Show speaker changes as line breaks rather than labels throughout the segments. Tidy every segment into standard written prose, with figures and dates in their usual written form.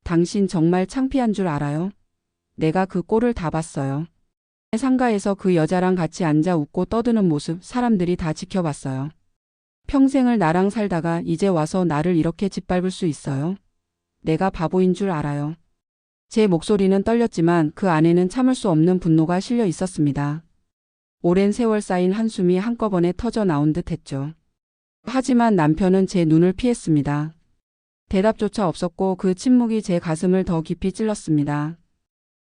당신 정말 창피한 줄 알아요? 내가 그 꼴을 다 봤어요. 상가에서 그 여자랑 같이 앉아 웃고 떠드는 모습 사람들이 다 지켜봤어요. 평생을 나랑 살다가 이제 와서 나를 이렇게 짓밟을 수 있어요? 내가 바보인 줄 알아요. 제 목소리는 떨렸지만 그 안에는 참을 수 없는 분노가 실려 있었습니다. 오랜 세월 쌓인 한숨이 한꺼번에 터져 나온 듯 했죠. 하지만 남편은 제 눈을 피했습니다. 대답조차 없었고 그 침묵이 제 가슴을 더 깊이 찔렀습니다.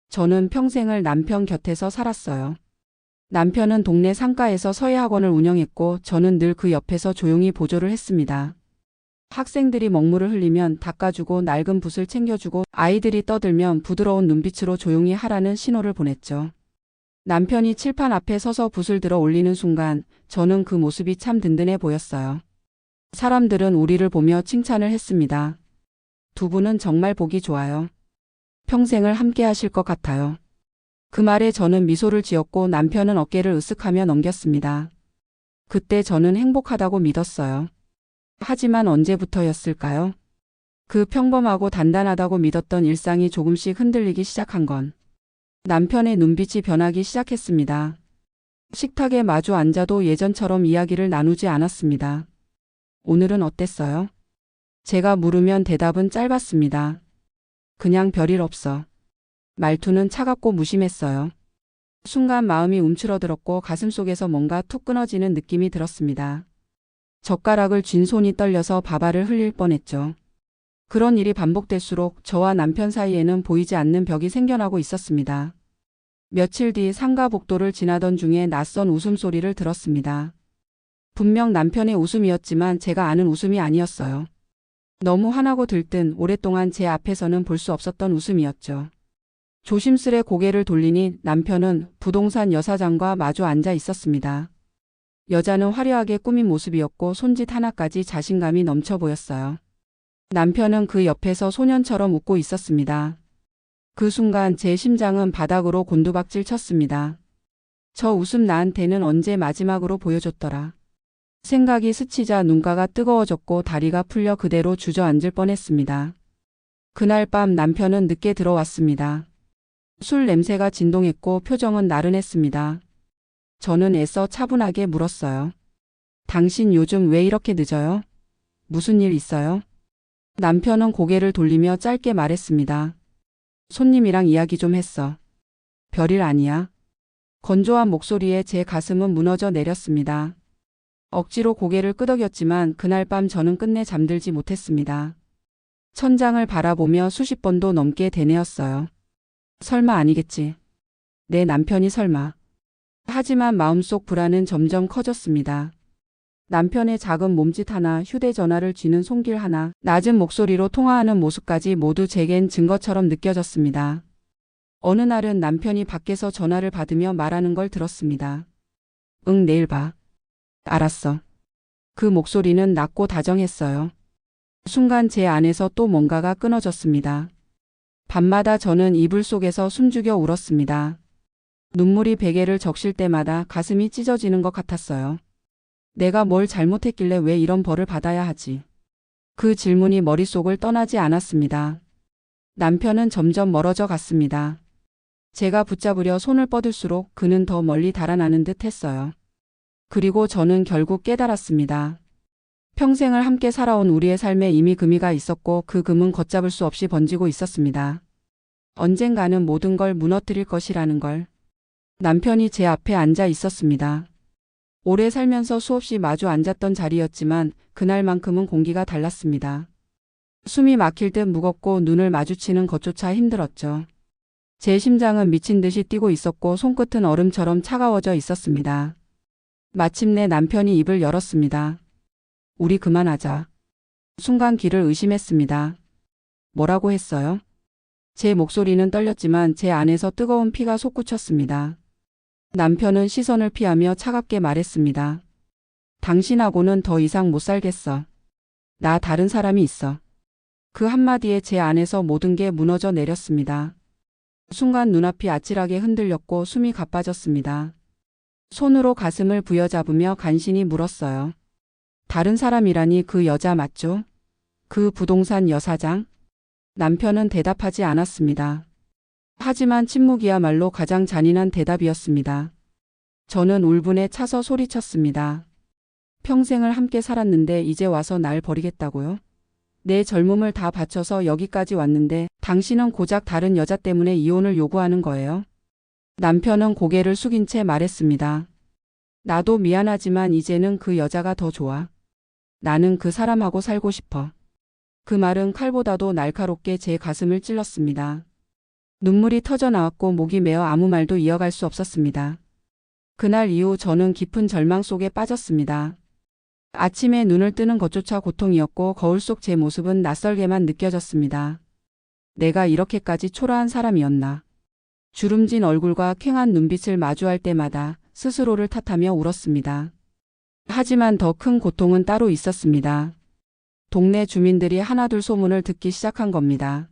저는 평생을 남편 곁에서 살았어요. 남편은 동네 상가에서 서예학원을 운영했고 저는 늘 그 옆에서 조용히 보조를 했습니다. 학생들이 먹물을 흘리면 닦아주고 낡은 붓을 챙겨주고 아이들이 떠들면 부드러운 눈빛으로 조용히 하라는 신호를 보냈죠. 남편이 칠판 앞에 서서 붓을 들어 올리는 순간 저는 그 모습이 참 든든해 보였어요. 사람들은 우리를 보며 칭찬을 했습니다. 두 분은 정말 보기 좋아요. 평생을 함께 하실 것 같아요. 그 말에 저는 미소를 지었고 남편은 어깨를 으쓱하며 넘겼습니다. 그때 저는 행복하다고 믿었어요. 하지만 언제부터였을까요? 그 평범하고 단단하다고 믿었던 일상이 조금씩 흔들리기 시작한 건 남편의 눈빛이 변하기 시작했습니다. 식탁에 마주 앉아도 예전처럼 이야기를 나누지 않았습니다. 오늘은 어땠어요? 제가 물으면 대답은 짧았습니다. 그냥 별일 없어. 말투는 차갑고 무심했어요. 순간 마음이 움츠러들었고 가슴속에서 뭔가 툭 끊어지는 느낌이 들었습니다. 젓가락을 쥔 손이 떨려서 밥알을 흘릴 뻔했죠. 그런 일이 반복될수록 저와 남편 사이에는 보이지 않는 벽이 생겨나고 있었습니다. 며칠 뒤 상가 복도를 지나던 중에 낯선 웃음소리를 들었습니다. 분명 남편의 웃음이었지만 제가 아는 웃음이 아니었어요. 너무 환하고 들뜬 오랫동안 제 앞에서는 볼 수 없었던 웃음이었죠. 조심스레 고개를 돌리니 남편은 부동산 여사장과 마주 앉아 있었습니다. 여자는 화려하게 꾸민 모습이었고 손짓 하나까지 자신감이 넘쳐 보였어요. 남편은 그 옆에서 소년처럼 웃고 있었습니다. 그 순간 제 심장은 바닥으로 곤두박질 쳤습니다. 저 웃음 나한테는 언제 마지막으로 보여줬더라. 생각이 스치자 눈가가 뜨거워졌고 다리가 풀려 그대로 주저앉을 뻔했습니다. 그날 밤 남편은 늦게 들어왔습니다. 술 냄새가 진동했고 표정은 나른했습니다. 저는 애써 차분하게 물었어요. 당신 요즘 왜 이렇게 늦어요? 무슨 일 있어요? 남편은 고개를 돌리며 짧게 말했습니다. 손님이랑 이야기 좀 했어. 별일 아니야. 건조한 목소리에 제 가슴은 무너져 내렸습니다. 억지로 고개를 끄덕였지만 그날 밤 저는 끝내 잠들지 못했습니다. 천장을 바라보며 수십 번도 넘게 되뇌었어요. 설마 아니겠지. 내 남편이 설마. 하지만 마음속 불안은 점점 커졌습니다. 남편의 작은 몸짓 하나, 휴대전화를 쥐는 손길 하나, 낮은 목소리로 통화하는 모습까지 모두 제겐 증거처럼 느껴졌습니다. 어느 날은 남편이 밖에서 전화를 받으며 말하는 걸 들었습니다. 응, 내일 봐. 알았어. 그 목소리는 낮고 다정했어요. 순간 제 안에서 또 뭔가가 끊어졌습니다. 밤마다 저는 이불 속에서 숨죽여 울었습니다. 눈물이 베개를 적실 때마다 가슴이 찢어지는 것 같았어요. 내가 뭘 잘못했길래 왜 이런 벌을 받아야 하지? 그 질문이 머릿속을 떠나지 않았습니다. 남편은 점점 멀어져 갔습니다. 제가 붙잡으려 손을 뻗을수록 그는 더 멀리 달아나는 듯 했어요. 그리고 저는 결국 깨달았습니다. 평생을 함께 살아온 우리의 삶에 이미 금이가 있었고 그 금은 걷잡을 수 없이 번지고 있었습니다. 언젠가는 모든 걸 무너뜨릴 것이라는 걸. 남편이 제 앞에 앉아 있었습니다. 오래 살면서 수없이 마주 앉았던 자리였지만 그날만큼은 공기가 달랐습니다. 숨이 막힐 듯 무겁고 눈을 마주치는 것조차 힘들었죠. 제 심장은 미친 듯이 뛰고 있었고 손끝은 얼음처럼 차가워져 있었습니다. 마침내 남편이 입을 열었습니다. 우리 그만하자. 순간 귀를 의심했습니다. 뭐라고 했어요? 제 목소리는 떨렸지만 제 안에서 뜨거운 피가 솟구쳤습니다. 남편은 시선을 피하며 차갑게 말했습니다. 당신하고는 더 이상 못 살겠어. 나 다른 사람이 있어. 그 한마디에 제 안에서 모든 게 무너져 내렸습니다. 순간 눈앞이 아찔하게 흔들렸고 숨이 가빠졌습니다. 손으로 가슴을 부여잡으며 간신히 물었어요. 다른 사람이라니 그 여자 맞죠? 그 부동산 여사장? 남편은 대답하지 않았습니다. 하지만 침묵이야말로 가장 잔인한 대답이었습니다. 저는 울분에 차서 소리쳤습니다. 평생을 함께 살았는데 이제 와서 날 버리겠다고요? 내 젊음을 다 바쳐서 여기까지 왔는데 당신은 고작 다른 여자 때문에 이혼을 요구하는 거예요? 남편은 고개를 숙인 채 말했습니다. 나도 미안하지만 이제는 그 여자가 더 좋아. 나는 그 사람하고 살고 싶어. 그 말은 칼보다도 날카롭게 제 가슴을 찔렀습니다. 눈물이 터져 나왔고 목이 메어 아무 말도 이어갈 수 없었습니다. 그날 이후 저는 깊은 절망 속에 빠졌습니다. 아침에 눈을 뜨는 것조차 고통이었고 거울 속 제 모습은 낯설게만 느껴졌습니다. 내가 이렇게까지 초라한 사람이었나. 주름진 얼굴과 퀭한 눈빛을 마주할 때마다 스스로를 탓하며 울었습니다. 하지만 더 큰 고통은 따로 있었습니다. 동네 주민들이 하나둘 소문을 듣기 시작한 겁니다.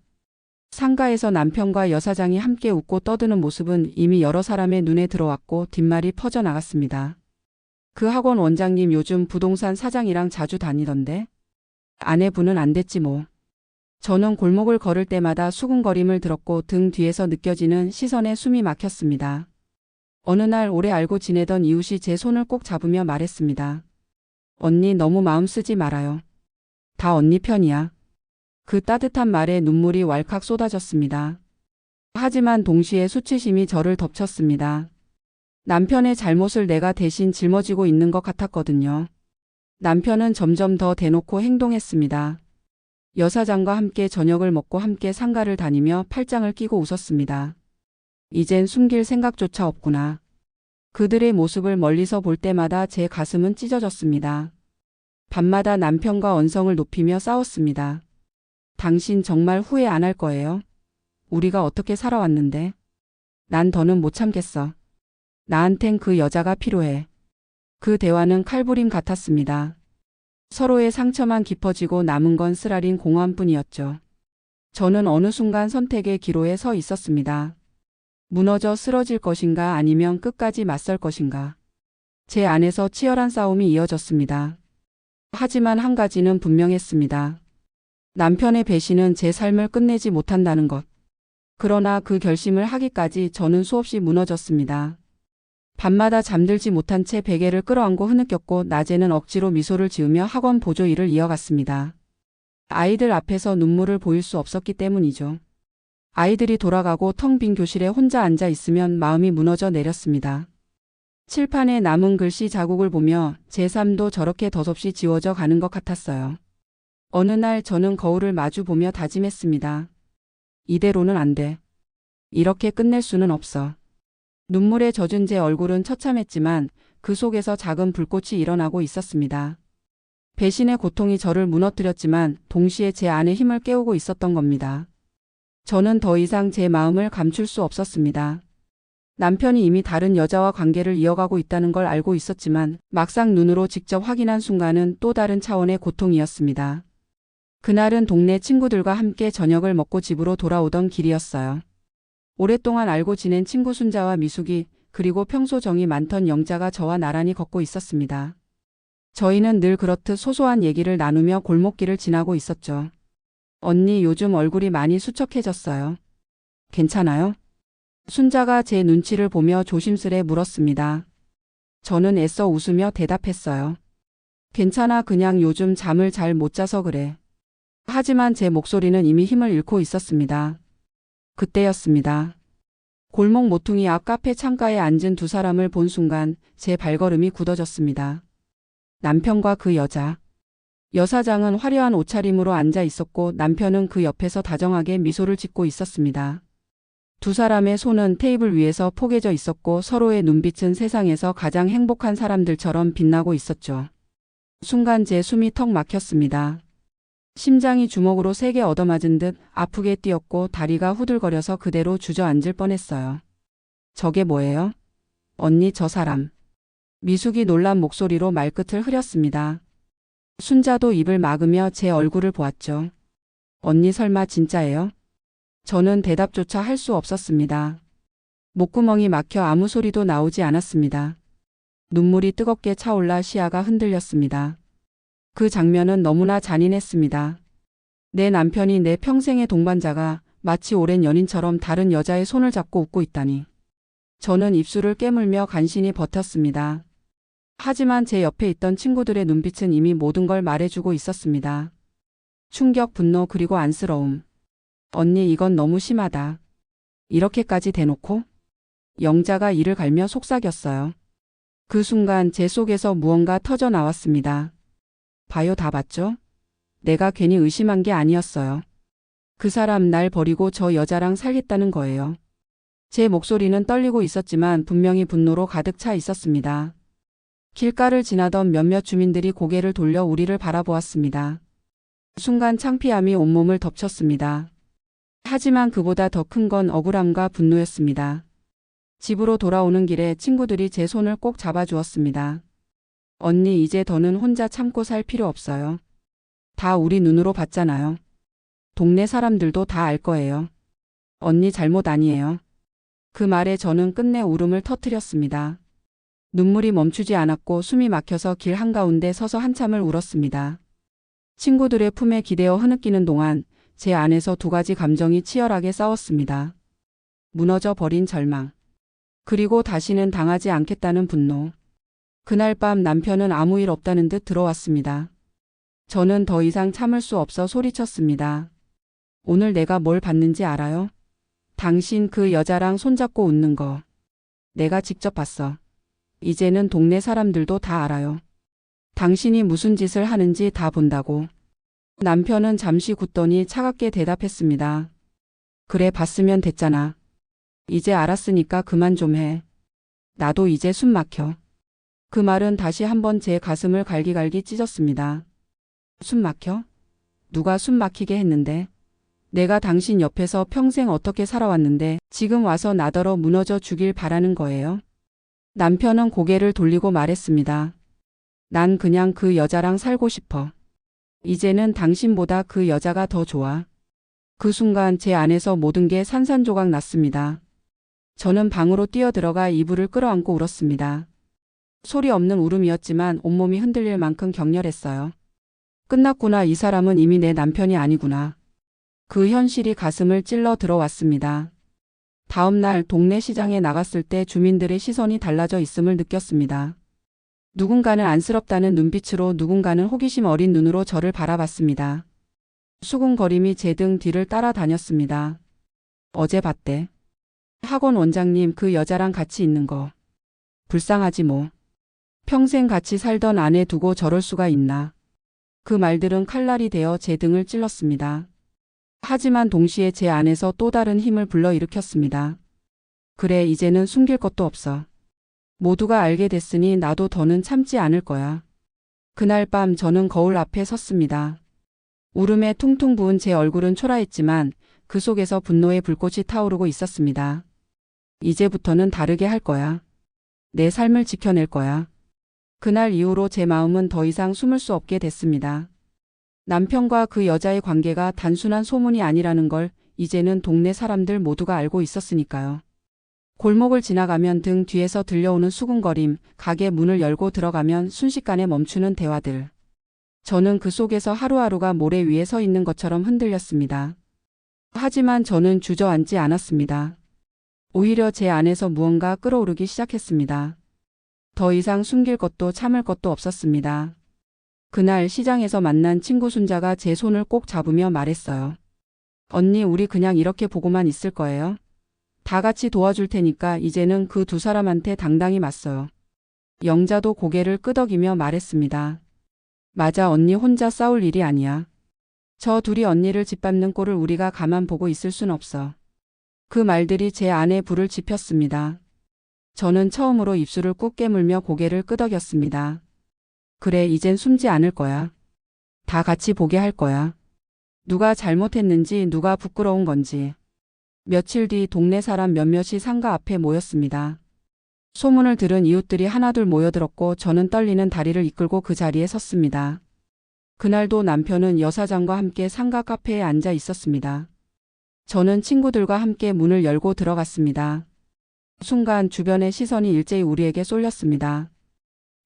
상가에서 남편과 여사장이 함께 웃고 떠드는 모습은 이미 여러 사람의 눈에 들어왔고 뒷말이 퍼져나갔습니다. 그 학원 원장님 요즘 부동산 사장이랑 자주 다니던데? 아내분은 안 됐지 뭐. 저는 골목을 걸을 때마다 수군거림을 들었고 등 뒤에서 느껴지는 시선에 숨이 막혔습니다. 어느 날 오래 알고 지내던 이웃이 제 손을 꼭 잡으며 말했습니다. 언니 너무 마음 쓰지 말아요. 다 언니 편이야. 그 따뜻한 말에 눈물이 왈칵 쏟아졌습니다. 하지만 동시에 수치심이 저를 덮쳤습니다. 남편의 잘못을 내가 대신 짊어지고 있는 것 같았거든요. 남편은 점점 더 대놓고 행동했습니다. 여사장과 함께 저녁을 먹고 함께 상가를 다니며 팔짱을 끼고 웃었습니다. 이젠 숨길 생각조차 없구나. 그들의 모습을 멀리서 볼 때마다 제 가슴은 찢어졌습니다. 밤마다 남편과 언성을 높이며 싸웠습니다. 당신 정말 후회 안 할 거예요? 우리가 어떻게 살아왔는데? 난 더는 못 참겠어. 나한텐 그 여자가 필요해. 그 대화는 칼부림 같았습니다. 서로의 상처만 깊어지고 남은 건 쓰라린 공허함뿐이었죠. 저는 어느 순간 선택의 기로에 서 있었습니다. 무너져 쓰러질 것인가 아니면 끝까지 맞설 것인가. 제 안에서 치열한 싸움이 이어졌습니다. 하지만 한 가지는 분명했습니다. 남편의 배신은 제 삶을 끝내지 못한다는 것. 그러나 그 결심을 하기까지 저는 수없이 무너졌습니다. 밤마다 잠들지 못한 채 베개를 끌어안고 흐느꼈고 낮에는 억지로 미소를 지으며 학원 보조 일을 이어갔습니다. 아이들 앞에서 눈물을 보일 수 없었기 때문이죠. 아이들이 돌아가고 텅 빈 교실에 혼자 앉아 있으면 마음이 무너져 내렸습니다. 칠판에 남은 글씨 자국을 보며 제 삶도 저렇게 덧없이 지워져 가는 것 같았어요. 어느 날 저는 거울을 마주 보며 다짐했습니다. 이대로는 안 돼. 이렇게 끝낼 수는 없어. 눈물에 젖은 제 얼굴은 처참했지만 그 속에서 작은 불꽃이 일어나고 있었습니다. 배신의 고통이 저를 무너뜨렸지만 동시에 제 안에 힘을 깨우고 있었던 겁니다. 저는 더 이상 제 마음을 감출 수 없었습니다. 남편이 이미 다른 여자와 관계를 이어가고 있다는 걸 알고 있었지만 막상 눈으로 직접 확인한 순간은 또 다른 차원의 고통이었습니다. 그날은 동네 친구들과 함께 저녁을 먹고 집으로 돌아오던 길이었어요. 오랫동안 알고 지낸 친구 순자와 미숙이 그리고 평소 정이 많던 영자가 저와 나란히 걷고 있었습니다. 저희는 늘 그렇듯 소소한 얘기를 나누며 골목길을 지나고 있었죠. 언니 요즘 얼굴이 많이 수척해졌어요. 괜찮아요? 순자가 제 눈치를 보며 조심스레 물었습니다. 저는 애써 웃으며 대답했어요. 괜찮아, 그냥 요즘 잠을 잘 못 자서 그래. 하지만 제 목소리는 이미 힘을 잃고 있었습니다. 그때였습니다. 골목 모퉁이 앞 카페 창가에 앉은 두 사람을 본 순간 제 발걸음이 굳어졌습니다. 남편과 그 여자. 여사장은 화려한 옷차림으로 앉아 있었고 남편은 그 옆에서 다정하게 미소를 짓고 있었습니다. 두 사람의 손은 테이블 위에서 포개져 있었고 서로의 눈빛은 세상에서 가장 행복한 사람들처럼 빛나고 있었죠. 순간 제 숨이 턱 막혔습니다. 심장이 주먹으로 세게 얻어맞은 듯 아프게 뛰었고 다리가 후들거려서 그대로 주저앉을 뻔했어요. 저게 뭐예요? 언니, 저 사람. 미숙이 놀란 목소리로 말끝을 흐렸습니다. 순자도 입을 막으며 제 얼굴을 보았죠. 언니 설마 진짜예요? 저는 대답조차 할 수 없었습니다. 목구멍이 막혀 아무 소리도 나오지 않았습니다. 눈물이 뜨겁게 차올라 시야가 흔들렸습니다. 그 장면은 너무나 잔인했습니다. 내 남편이 내 평생의 동반자가 마치 오랜 연인처럼 다른 여자의 손을 잡고 웃고 있다니. 저는 입술을 깨물며 간신히 버텼습니다. 하지만 제 옆에 있던 친구들의 눈빛은 이미 모든 걸 말해주고 있었습니다. 충격, 분노, 그리고 안쓰러움. 언니, 이건 너무 심하다. 이렇게까지 대놓고? 영자가 이를 갈며 속삭였어요. 그 순간 제 속에서 무언가 터져 나왔습니다. 봐요, 다 봤죠? 내가 괜히 의심한 게 아니었어요. 그 사람 날 버리고 저 여자랑 살겠다는 거예요. 제 목소리는 떨리고 있었지만 분명히 분노로 가득 차 있었습니다. 길가를 지나던 몇몇 주민들이 고개를 돌려 우리를 바라보았습니다. 순간 창피함이 온몸을 덮쳤습니다. 하지만 그보다 더 큰 건 억울함과 분노였습니다. 집으로 돌아오는 길에 친구들이 제 손을 꼭 잡아주었습니다. 언니, 이제 더는 혼자 참고 살 필요 없어요. 다 우리 눈으로 봤잖아요. 동네 사람들도 다 알 거예요. 언니 잘못 아니에요. 그 말에 저는 끝내 울음을 터뜨렸습니다. 눈물이 멈추지 않았고 숨이 막혀서 길 한가운데 서서 한참을 울었습니다. 친구들의 품에 기대어 흐느끼는 동안 제 안에서 두 가지 감정이 치열하게 싸웠습니다. 무너져 버린 절망. 그리고 다시는 당하지 않겠다는 분노. 그날 밤 남편은 아무 일 없다는 듯 들어왔습니다. 저는 더 이상 참을 수 없어 소리쳤습니다. 오늘 내가 뭘 봤는지 알아요? 당신 그 여자랑 손잡고 웃는 거. 내가 직접 봤어. 이제는 동네 사람들도 다 알아요. 당신이 무슨 짓을 하는지 다 본다고. 남편은 잠시 굳더니 차갑게 대답했습니다. 그래, 봤으면 됐잖아. 이제 알았으니까 그만 좀 해. 나도 이제 숨 막혀. 그 말은 다시 한번 제 가슴을 갈기갈기 찢었습니다. 숨 막혀? 누가 숨 막히게 했는데? 내가 당신 옆에서 평생 어떻게 살아왔는데 지금 와서 나더러 무너져 주길 바라는 거예요? 남편은 고개를 돌리고 말했습니다. 난 그냥 그 여자랑 살고 싶어. 이제는 당신보다 그 여자가 더 좋아. 그 순간 제 안에서 모든 게 산산조각 났습니다. 저는 방으로 뛰어들어가 이불을 끌어안고 울었습니다. 소리 없는 울음이었지만 온몸이 흔들릴 만큼 격렬했어요. 끝났구나. 이 사람은 이미 내 남편이 아니구나. 그 현실이 가슴을 찔러 들어왔습니다. 다음 날 동네 시장에 나갔을 때 주민들의 시선이 달라져 있음을 느꼈습니다. 누군가는 안쓰럽다는 눈빛으로, 누군가는 호기심 어린 눈으로 저를 바라봤습니다. 수군거림이 제 등 뒤를 따라다녔습니다. 어제 봤대. 학원 원장님 그 여자랑 같이 있는 거. 불쌍하지 뭐. 평생 같이 살던 아내 두고 저럴 수가 있나. 그 말들은 칼날이 되어 제 등을 찔렀습니다. 하지만 동시에 제 안에서 또 다른 힘을 불러일으켰습니다. 그래, 이제는 숨길 것도 없어. 모두가 알게 됐으니 나도 더는 참지 않을 거야. 그날 밤 저는 거울 앞에 섰습니다. 울음에 퉁퉁 부은 제 얼굴은 초라했지만 그 속에서 분노의 불꽃이 타오르고 있었습니다. 이제부터는 다르게 할 거야. 내 삶을 지켜낼 거야. 그날 이후로 제 마음은 더 이상 숨을 수 없게 됐습니다. 남편과 그 여자의 관계가 단순한 소문이 아니라는 걸 이제는 동네 사람들 모두가 알고 있었으니까요. 골목을 지나가면 등 뒤에서 들려오는 수군거림, 가게 문을 열고 들어가면 순식간에 멈추는 대화들. 저는 그 속에서 하루하루가 모래 위에 서 있는 것처럼 흔들렸습니다. 하지만 저는 주저앉지 않았습니다. 오히려 제 안에서 무언가 끓어오르기 시작했습니다. 더 이상 숨길 것도 참을 것도 없었습니다. 그날 시장에서 만난 친구 순자가 제 손을 꼭 잡으며 말했어요. 언니, 우리 그냥 이렇게 보고만 있을 거예요? 다 같이 도와줄 테니까 이제는 그 두 사람한테 당당히 맞서요. 영자도 고개를 끄덕이며 말했습니다. 맞아, 언니 혼자 싸울 일이 아니야. 저 둘이 언니를 짓밟는 꼴을 우리가 가만 보고 있을 순 없어. 그 말들이 제 안에 불을 지폈습니다. 저는 처음으로 입술을 꾹 깨물며 고개를 끄덕였습니다. 그래, 이젠 숨지 않을 거야. 다 같이 보게 할 거야. 누가 잘못했는지, 누가 부끄러운 건지. 며칠 뒤 동네 사람 몇몇이 상가 앞에 모였습니다. 소문을 들은 이웃들이 하나둘 모여들었고 저는 떨리는 다리를 이끌고 그 자리에 섰습니다. 그날도 남편은 여사장과 함께 상가 카페에 앉아 있었습니다. 저는 친구들과 함께 문을 열고 들어갔습니다. 순간 주변의 시선이 일제히 우리에게 쏠렸습니다.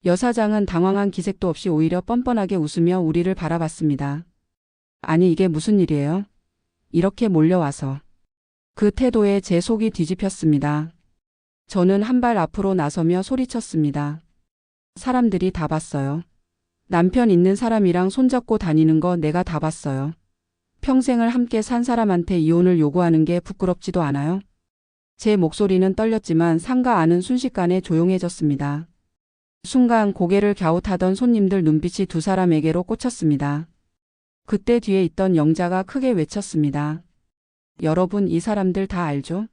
여사장은 당황한 기색도 없이 오히려 뻔뻔하게 웃으며 우리를 바라봤습니다. 아니 이게 무슨 일이에요? 이렇게 몰려와서. 그 태도에 제 속이 뒤집혔습니다. 저는 한 발 앞으로 나서며 소리쳤습니다. 사람들이 다 봤어요. 남편 있는 사람이랑 손잡고 다니는 거 내가 다 봤어요. 평생을 함께 산 사람한테 이혼을 요구하는 게 부끄럽지도 않아요? 제 목소리는 떨렸지만 상가 안은 순식간에 조용해졌습니다. 순간 고개를 갸웃하던 손님들 눈빛이 두 사람에게로 꽂혔습니다. 그때 뒤에 있던 영자가 크게 외쳤습니다. 여러분 이 사람들 다 알죠?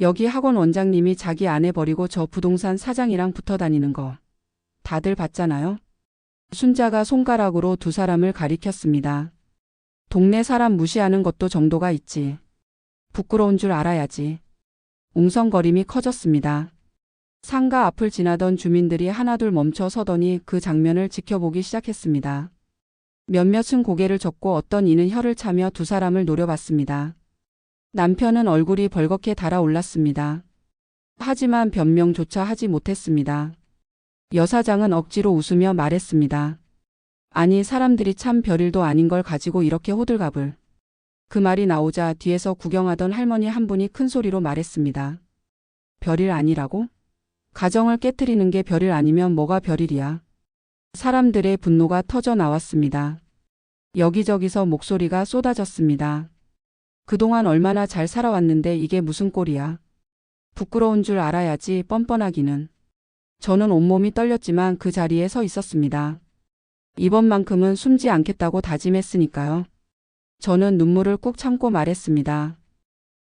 여기 학원 원장님이 자기 아내 버리고 저 부동산 사장이랑 붙어 다니는 거. 다들 봤잖아요? 순자가 손가락으로 두 사람을 가리켰습니다. 동네 사람 무시하는 것도 정도가 있지. 부끄러운 줄 알아야지. 웅성거림이 커졌습니다. 상가 앞을 지나던 주민들이 하나둘 멈춰 서더니 그 장면을 지켜보기 시작했습니다. 몇몇은 고개를 젓고 어떤 이는 혀를 차며 두 사람을 노려봤습니다. 남편은 얼굴이 벌겋게 달아올랐습니다. 하지만 변명조차 하지 못했습니다. 여사장은 억지로 웃으며 말했습니다. 아니 사람들이 참 별일도 아닌 걸 가지고 이렇게 호들갑을. 그 말이 나오자 뒤에서 구경하던 할머니 한 분이 큰 소리로 말했습니다. 별일 아니라고? 가정을 깨트리는 게 별일 아니면 뭐가 별일이야. 사람들의 분노가 터져 나왔습니다. 여기저기서 목소리가 쏟아졌습니다. 그동안 얼마나 잘 살아왔는데 이게 무슨 꼴이야. 부끄러운 줄 알아야지 뻔뻔하기는. 저는 온몸이 떨렸지만 그 자리에 서 있었습니다. 이번만큼은 숨지 않겠다고 다짐했으니까요. 저는 눈물을 꾹 참고 말했습니다.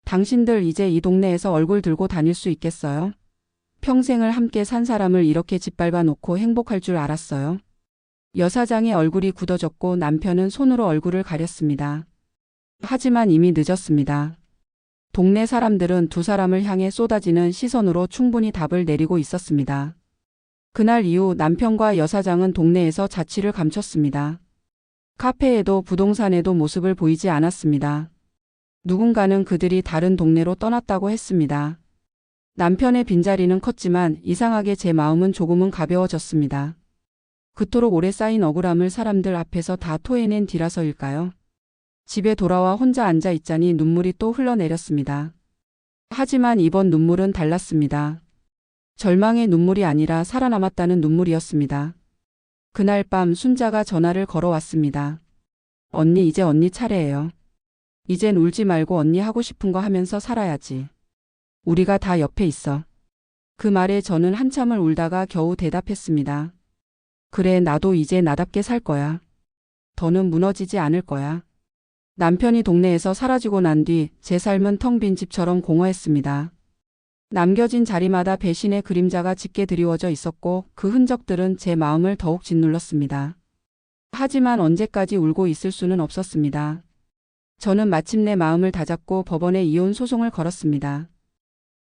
당신들 이제 이 동네에서 얼굴 들고 다닐 수 있겠어요? 평생을 함께 산 사람을 이렇게 짓밟아 놓고 행복할 줄 알았어요? 여사장의 얼굴이 굳어졌고 남편은 손으로 얼굴을 가렸습니다. 하지만 이미 늦었습니다. 동네 사람들은 두 사람을 향해 쏟아지는 시선으로 충분히 답을 내리고 있었습니다. 그날 이후 남편과 여사장은 동네에서 자취를 감췄습니다. 카페에도 부동산에도 모습을 보이지 않았습니다. 누군가는 그들이 다른 동네로 떠났다고 했습니다. 남편의 빈자리는 컸지만 이상하게 제 마음은 조금은 가벼워졌습니다. 그토록 오래 쌓인 억울함을 사람들 앞에서 다 토해낸 뒤라서일까요? 집에 돌아와 혼자 앉아 있자니 눈물이 또 흘러내렸습니다. 하지만 이번 눈물은 달랐습니다. 절망의 눈물이 아니라 살아남았다는 눈물이었습니다. 그날 밤 순자가 전화를 걸어왔습니다. 언니 이제 언니 차례예요. 이젠 울지 말고 언니 하고 싶은 거 하면서 살아야지. 우리가 다 옆에 있어. 그 말에 저는 한참을 울다가 겨우 대답했습니다. 그래 나도 이제 나답게 살 거야. 더는 무너지지 않을 거야. 남편이 동네에서 사라지고 난 뒤 제 삶은 텅 빈 집처럼 공허했습니다. 남겨진 자리마다 배신의 그림자가 짙게 드리워져 있었고 그 흔적들은 제 마음을 더욱 짓눌렀습니다. 하지만 언제까지 울고 있을 수는 없었습니다. 저는 마침내 마음을 다잡고 법원에 이혼 소송을 걸었습니다.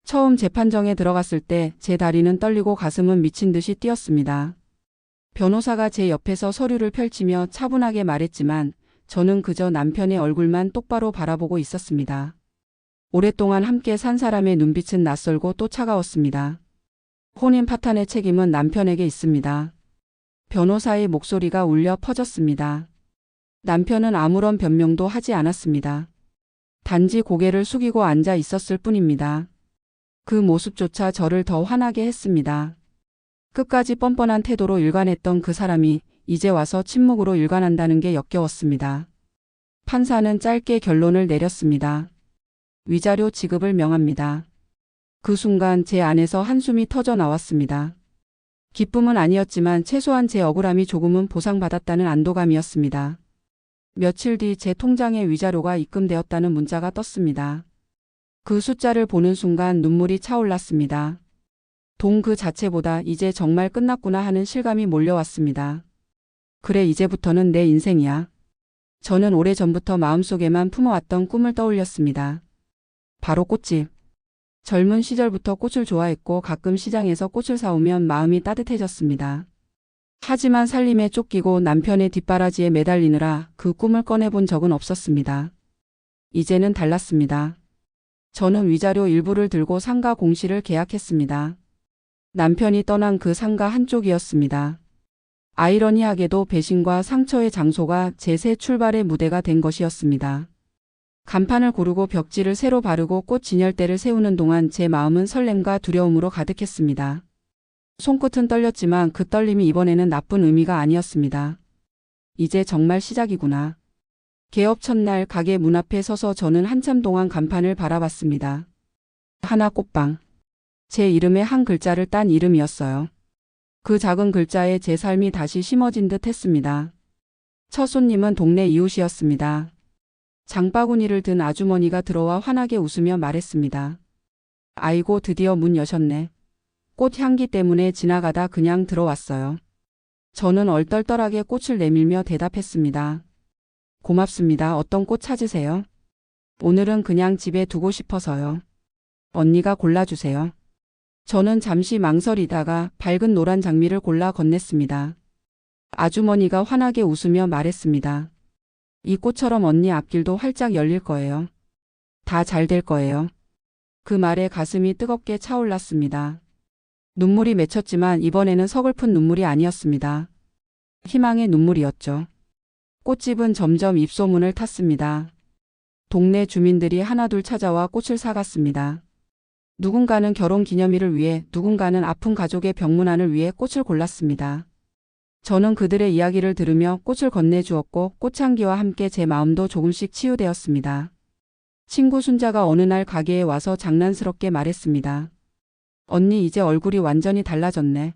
처음 재판정에 들어갔을 때 제 다리는 떨리고 가슴은 미친 듯이 뛰었습니다. 변호사가 제 옆에서 서류를 펼치며 차분하게 말했지만 저는 그저 남편의 얼굴만 똑바로 바라보고 있었습니다. 오랫동안 함께 산 사람의 눈빛은 낯설고 또 차가웠습니다. 혼인 파탄의 책임은 남편에게 있습니다. 변호사의 목소리가 울려 퍼졌습니다. 남편은 아무런 변명도 하지 않았습니다. 단지 고개를 숙이고 앉아 있었을 뿐입니다. 그 모습조차 저를 더 화나게 했습니다. 끝까지 뻔뻔한 태도로 일관했던 그 사람이 이제 와서 침묵으로 일관한다는 게 역겨웠습니다. 판사는 짧게 결론을 내렸습니다. 위자료 지급을 명합니다. 그 순간 제 안에서 한숨이 터져 나왔습니다. 기쁨은 아니었지만 최소한 제 억울함이 조금은 보상받았다는 안도감이었습니다. 며칠 뒤 제 통장에 위자료가 입금되었다는 문자가 떴습니다. 그 숫자를 보는 순간 눈물이 차올랐습니다. 돈 그 자체보다 이제 정말 끝났구나 하는 실감이 몰려왔습니다. 그래 이제부터는 내 인생이야. 저는 오래전부터 마음속에만 품어왔던 꿈을 떠올렸습니다. 바로 꽃집. 젊은 시절부터 꽃을 좋아했고 가끔 시장에서 꽃을 사오면 마음이 따뜻해졌습니다. 하지만 살림에 쫓기고 남편의 뒷바라지에 매달리느라 그 꿈을 꺼내본 적은 없었습니다. 이제는 달랐습니다. 저는 위자료 일부를 들고 상가 공시를 계약했습니다. 남편이 떠난 그 상가 한쪽이었습니다. 아이러니하게도 배신과 상처의 장소가 제 새 출발의 무대가 된 것이었습니다. 간판을 고르고 벽지를 새로 바르고 꽃 진열대를 세우는 동안 제 마음은 설렘과 두려움으로 가득했습니다. 손끝은 떨렸지만 그 떨림이 이번에는 나쁜 의미가 아니었습니다. 이제 정말 시작이구나. 개업 첫날 가게 문 앞에 서서 저는 한참 동안 간판을 바라봤습니다. 하나 꽃방. 제 이름의 한 글자를 딴 이름이었어요. 그 작은 글자에 제 삶이 다시 심어진 듯 했습니다. 첫 손님은 동네 이웃이었습니다. 장바구니를 든 아주머니가 들어와 환하게 웃으며 말했습니다. 아이고, 드디어 문 여셨네. 꽃 향기 때문에 지나가다 그냥 들어왔어요. 저는 얼떨떨하게 꽃을 내밀며 대답했습니다. 고맙습니다. 어떤 꽃 찾으세요? 오늘은 그냥 집에 두고 싶어서요. 언니가 골라주세요. 저는 잠시 망설이다가 밝은 노란 장미를 골라 건넸습니다. 아주머니가 환하게 웃으며 말했습니다. 이 꽃처럼 언니 앞길도 활짝 열릴 거예요. 다 잘 될 거예요. 그 말에 가슴이 뜨겁게 차올랐습니다. 눈물이 맺혔지만 이번에는 서글픈 눈물이 아니었습니다. 희망의 눈물이었죠. 꽃집은 점점 입소문을 탔습니다. 동네 주민들이 하나둘 찾아와 꽃을 사갔습니다. 누군가는 결혼 기념일을 위해, 누군가는 아픈 가족의 병문안을 위해 꽃을 골랐습니다. 저는 그들의 이야기를 들으며 꽃을 건네주었고 꽃향기와 함께 제 마음도 조금씩 치유되었습니다. 친구 순자가 어느 날 가게에 와서 장난스럽게 말했습니다. 언니, 이제 얼굴이 완전히 달라졌네.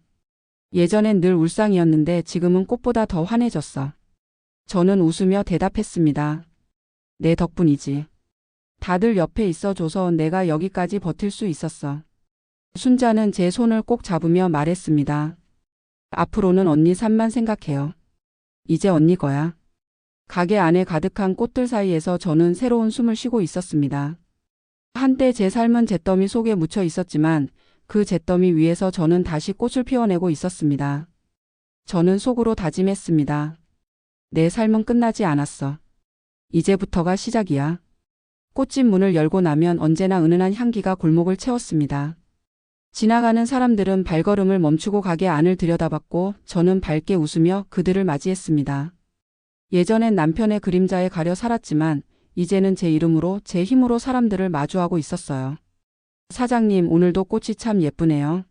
예전엔 늘 울상이었는데 지금은 꽃보다 더 환해졌어. 저는 웃으며 대답했습니다. 내 덕분이지. 다들 옆에 있어줘서 내가 여기까지 버틸 수 있었어. 순자는 제 손을 꼭 잡으며 말했습니다. 앞으로는 언니 삶만 생각해요. 이제 언니 거야. 가게 안에 가득한 꽃들 사이에서 저는 새로운 숨을 쉬고 있었습니다. 한때 제 삶은 잿더미 속에 묻혀 있었지만 그 잿더미 위에서 저는 다시 꽃을 피워내고 있었습니다. 저는 속으로 다짐했습니다. 내 삶은 끝나지 않았어. 이제부터가 시작이야. 꽃집 문을 열고 나면 언제나 은은한 향기가 골목을 채웠습니다. 지나가는 사람들은 발걸음을 멈추고 가게 안을 들여다봤고 저는 밝게 웃으며 그들을 맞이했습니다. 예전엔 남편의 그림자에 가려 살았지만 이제는 제 이름으로, 제 힘으로 사람들을 마주하고 있었어요. 사장님, 오늘도 꽃이 참 예쁘네요.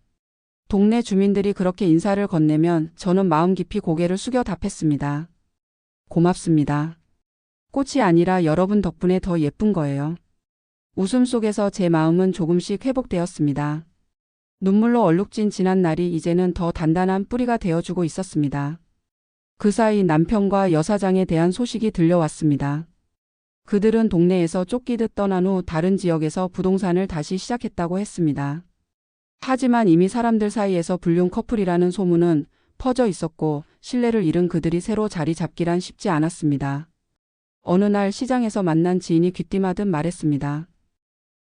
동네 주민들이 그렇게 인사를 건네면 저는 마음 깊이 고개를 숙여 답했습니다. 고맙습니다. 꽃이 아니라 여러분 덕분에 더 예쁜 거예요. 웃음 속에서 제 마음은 조금씩 회복되었습니다. 눈물로 얼룩진 지난 날이 이제는 더 단단한 뿌리가 되어주고 있었습니다. 그 사이 남편과 여사장에 대한 소식이 들려왔습니다. 그들은 동네에서 쫓기듯 떠난 후 다른 지역에서 부동산을 다시 시작했다고 했습니다. 하지만 이미 사람들 사이에서 불륜 커플이라는 소문은 퍼져 있었고 신뢰를 잃은 그들이 새로 자리 잡기란 쉽지 않았습니다. 어느 날 시장에서 만난 지인이 귀띔하듯 말했습니다.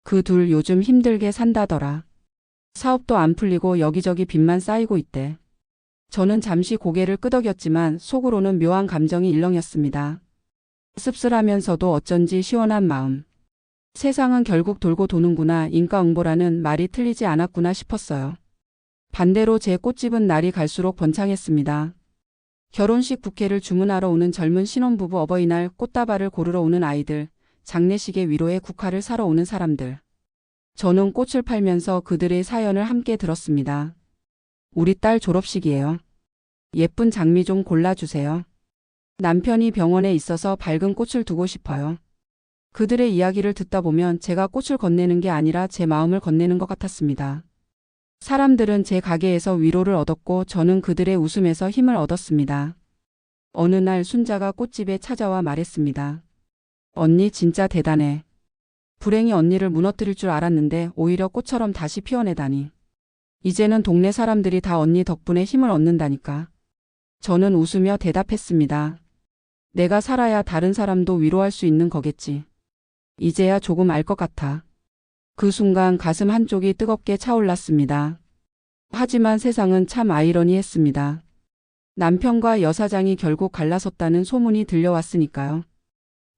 그 둘 요즘 힘들게 산다더라. 사업도 안 풀리고 여기저기 빚만 쌓이고 있대. 저는 잠시 고개를 끄덕였지만 속으로는 묘한 감정이 일렁였습니다. 씁쓸하면서도 어쩐지 시원한 마음. 세상은 결국 돌고 도는구나, 인과응보라는 말이 틀리지 않았구나 싶었어요. 반대로 제 꽃집은 날이 갈수록 번창했습니다. 결혼식 부케를 주문하러 오는 젊은 신혼부부, 어버이날 꽃다발을 고르러 오는 아이들, 장례식의 위로에 국화를 사러 오는 사람들. 저는 꽃을 팔면서 그들의 사연을 함께 들었습니다. 우리 딸 졸업식이에요. 예쁜 장미 좀 골라주세요. 남편이 병원에 있어서 밝은 꽃을 두고 싶어요. 그들의 이야기를 듣다 보면 제가 꽃을 건네는 게 아니라 제 마음을 건네는 것 같았습니다. 사람들은 제 가게에서 위로를 얻었고 저는 그들의 웃음에서 힘을 얻었습니다. 어느 날 순자가 꽃집에 찾아와 말했습니다. 언니 진짜 대단해. 불행이 언니를 무너뜨릴 줄 알았는데 오히려 꽃처럼 다시 피어내다니. 이제는 동네 사람들이 다 언니 덕분에 힘을 얻는다니까. 저는 웃으며 대답했습니다. 내가 살아야 다른 사람도 위로할 수 있는 거겠지. 이제야 조금 알 것 같아. 그 순간 가슴 한쪽이 뜨겁게 차올랐습니다. 하지만 세상은 참 아이러니했습니다. 남편과 여사장이 결국 갈라섰다는 소문이 들려왔으니까요.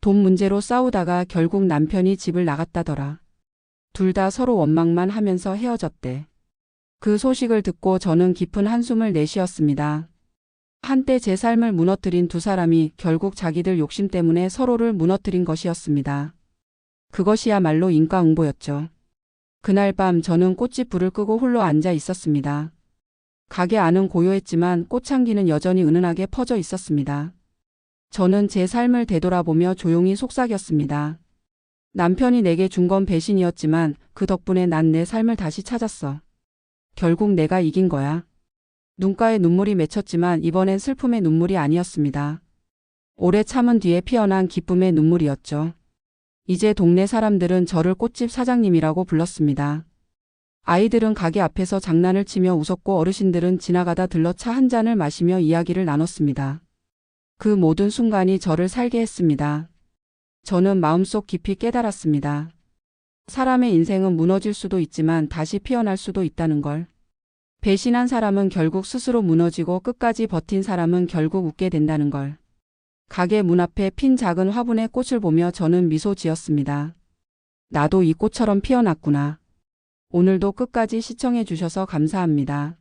돈 문제로 싸우다가 결국 남편이 집을 나갔다더라. 둘 다 서로 원망만 하면서 헤어졌대. 그 소식을 듣고 저는 깊은 한숨을 내쉬었습니다. 한때 제 삶을 무너뜨린 두 사람이 결국 자기들 욕심 때문에 서로를 무너뜨린 것이었습니다. 그것이야말로 인과응보였죠. 그날 밤 저는 꽃집 불을 끄고 홀로 앉아 있었습니다. 가게 안은 고요했지만 꽃향기는 여전히 은은하게 퍼져 있었습니다. 저는 제 삶을 되돌아보며 조용히 속삭였습니다. 남편이 내게 준 건 배신이었지만 그 덕분에 난 내 삶을 다시 찾았어. 결국 내가 이긴 거야. 눈가에 눈물이 맺혔지만 이번엔 슬픔의 눈물이 아니었습니다. 오래 참은 뒤에 피어난 기쁨의 눈물이었죠. 이제 동네 사람들은 저를 꽃집 사장님이라고 불렀습니다. 아이들은 가게 앞에서 장난을 치며 웃었고 어르신들은 지나가다 들러 차 한 잔을 마시며 이야기를 나눴습니다. 그 모든 순간이 저를 살게 했습니다. 저는 마음속 깊이 깨달았습니다. 사람의 인생은 무너질 수도 있지만 다시 피어날 수도 있다는 걸. 배신한 사람은 결국 스스로 무너지고 끝까지 버틴 사람은 결국 웃게 된다는 걸. 가게 문 앞에 핀 작은 화분의 꽃을 보며 저는 미소 지었습니다. 나도 이 꽃처럼 피어났구나. 오늘도 끝까지 시청해 주셔서 감사합니다.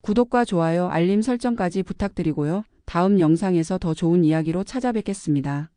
구독과 좋아요, 알림 설정까지 부탁드리고요. 다음 영상에서 더 좋은 이야기로 찾아뵙겠습니다.